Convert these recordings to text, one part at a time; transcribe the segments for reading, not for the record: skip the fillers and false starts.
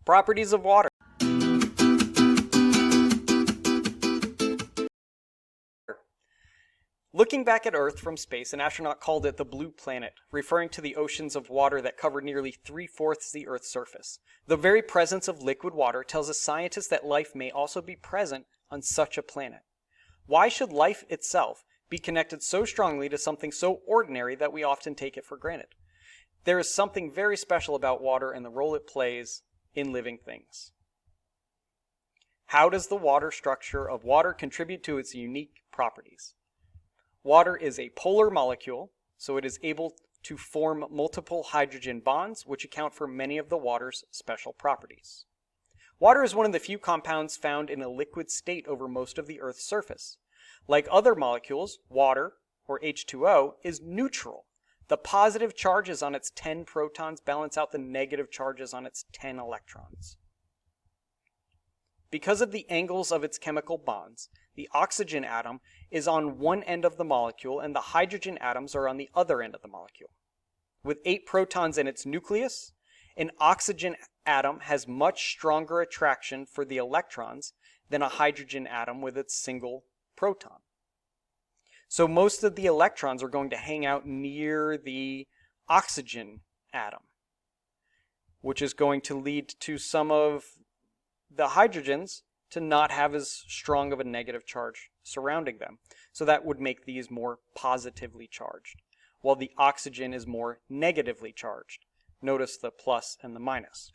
Properties of water. Looking back at Earth from space, an astronaut called it the blue planet, referring to the oceans of water that cover nearly 3/4 the Earth's surface. The very presence of liquid water tells a scientist that life may also be present on such a planet. Why should life itself be connected so strongly to something so ordinary that we often take it for granted? There is something very special about water and the role it plays in living things. How does the water structure of water contribute to its unique properties? Water is a polar molecule, so it is able to form multiple hydrogen bonds, which account for many of the water's special properties. Water is one of the few compounds found in a liquid state over most of the Earth's surface. Like other molecules, water, or H2O, is neutral. The positive charges on its 10 protons balance out the negative charges on its 10 electrons. Because of the angles of its chemical bonds, the oxygen atom is on one end of the molecule and the hydrogen atoms are on the other end of the molecule. With 8 protons in its nucleus, an oxygen atom has much stronger attraction for the electrons than a hydrogen atom with its single proton. So most of the electrons are going to hang out near the oxygen atom, which is going to lead to some of the hydrogens to not have as strong of a negative charge surrounding them. So that would make these more positively charged, while the oxygen is more negatively charged. Notice the plus and the minus.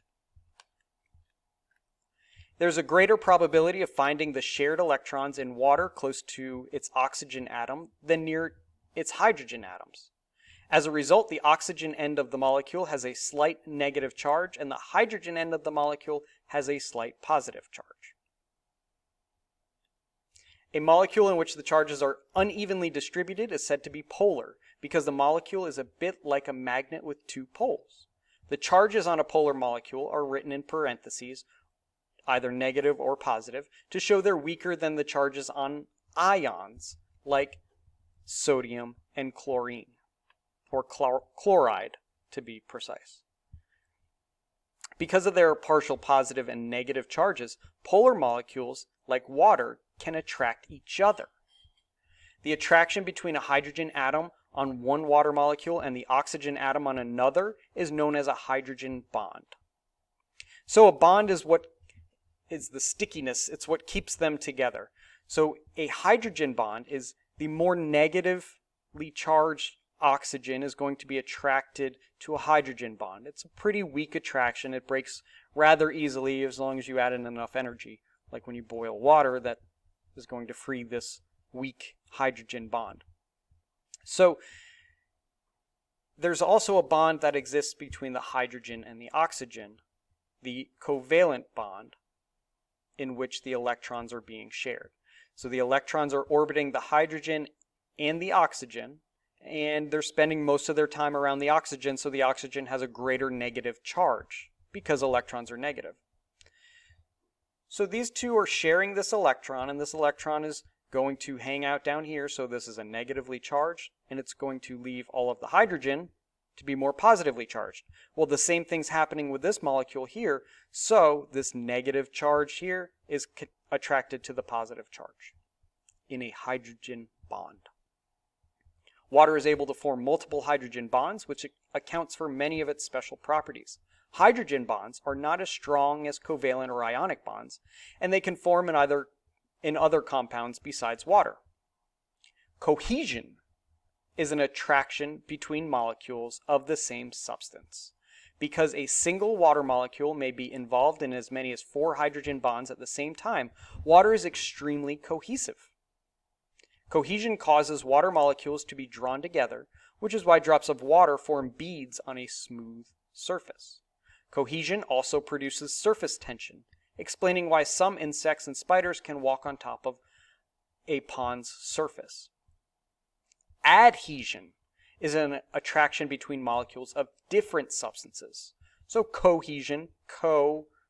There's a greater probability of finding the shared electrons in water close to its oxygen atom than near its hydrogen atoms. As a result, the oxygen end of the molecule has a slight negative charge, and the hydrogen end of the molecule has a slight positive charge. A molecule in which the charges are unevenly distributed is said to be polar, because the molecule is a bit like a magnet with 2 poles. The charges on a polar molecule are written in parentheses, either negative or positive, to show they're weaker than the charges on ions, like sodium and chlorine, or chloride to be precise. Because of their partial positive and negative charges, polar molecules, like water, can attract each other. The attraction between a hydrogen atom on one water molecule and the oxygen atom on another is known as a hydrogen bond. So a bond is what is the stickiness, it's what keeps them together. So a hydrogen bond is the more negatively charged oxygen is going to be attracted to a hydrogen bond. It's a pretty weak attraction. It breaks rather easily as long as you add in enough energy. Like when you boil water, that is going to free this weak hydrogen bond. So there's also a bond that exists between the hydrogen and the oxygen, the covalent bond, in which the electrons are being shared. So the electrons are orbiting the hydrogen and the oxygen, and they're spending most of their time around the oxygen, so the oxygen has a greater negative charge because electrons are negative. So these two are sharing this electron, and this electron is going to hang out down here, so this is a negatively charged, and it's going to leave all of the hydrogen to be more positively charged. Well, the same thing's happening with this molecule here, so this negative charge here is attracted to the positive charge in a hydrogen bond. Water is able to form multiple hydrogen bonds, which accounts for many of its special properties. Hydrogen bonds are not as strong as covalent or ionic bonds, and they can form in other compounds besides water. Cohesion is an attraction between molecules of the same substance. Because a single water molecule may be involved in as many as 4 hydrogen bonds at the same time, water is extremely cohesive. Cohesion causes water molecules to be drawn together, which is why drops of water form beads on a smooth surface. Cohesion also produces surface tension, explaining why some insects and spiders can walk on top of a pond's surface. Adhesion is an attraction between molecules of different substances. So cohesion,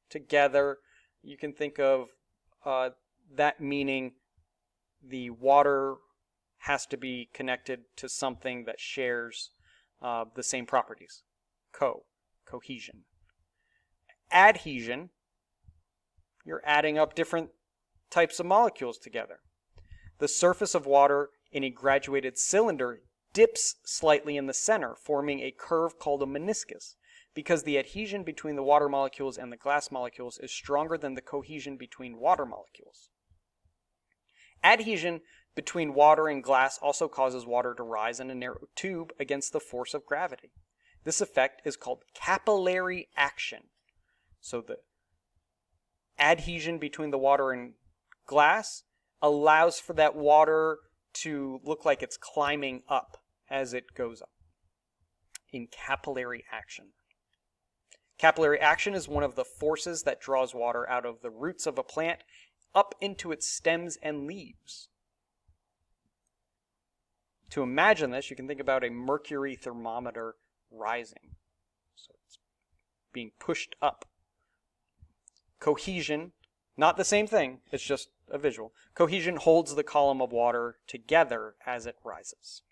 together, you can think of that meaning the water has to be connected to something that shares the same properties. Cohesion. adhesion, you're adding up different types of molecules together. The surface of water in a graduated cylinder dips slightly in the center, forming a curve called a meniscus, because the adhesion between the water molecules and the glass molecules is stronger than the cohesion between water molecules. Adhesion between water and glass also causes water to rise in a narrow tube against the force of gravity. This effect is called capillary action. So the adhesion between the water and glass allows for that water to look like it's climbing up as it goes up in capillary action. Capillary action is one of the forces that draws water out of the roots of a plant up into its stems and leaves. To imagine this, you can think about a mercury thermometer rising. So it's being pushed up. Cohesion, not the same thing, it's just a visual. Cohesion holds the column of water together as it rises.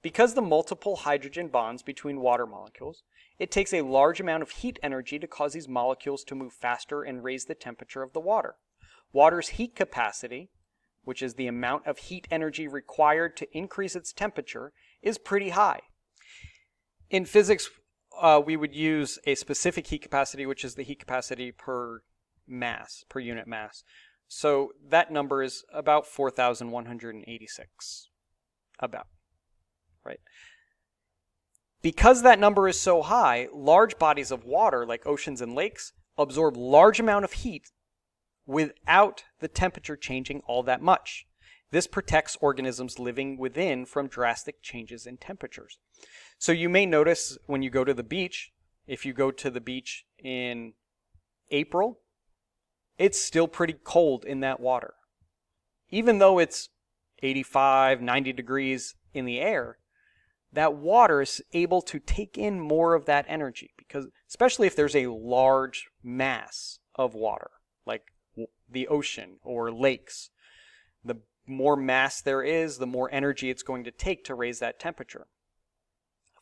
Because the multiple hydrogen bonds between water molecules, it takes a large amount of heat energy to cause these molecules to move faster and raise the temperature of the water. Water's heat capacity, which is the amount of heat energy required to increase its temperature, is pretty high. In physics, we would use a specific heat capacity, which is the heat capacity per mass, per unit mass. So that number is about 4,186. About. Right? Because that number is so high, large bodies of water, like oceans and lakes, absorb large amount of heat without the temperature changing all that much. This protects organisms living within from drastic changes in temperatures. So you may notice when you go to the beach, if you go to the beach in April, it's still pretty cold in that water. Even though it's 85, 90 degrees in the air, that water is able to take in more of that energy, because especially if there's a large mass of water, like the ocean or lakes, the more mass there is, the more energy it's going to take to raise that temperature.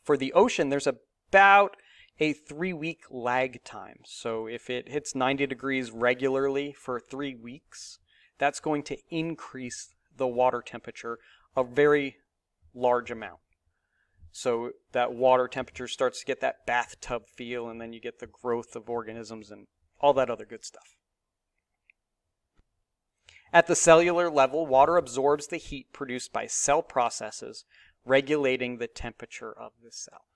For the ocean, there's about a 3-week lag time. So if it hits 90 degrees regularly for 3 weeks, that's going to increase the water temperature a very large amount. So that water temperature starts to get that bathtub feel, and then you get the growth of organisms and all that other good stuff. At the cellular level, water absorbs the heat produced by cell processes, regulating the temperature of the cell.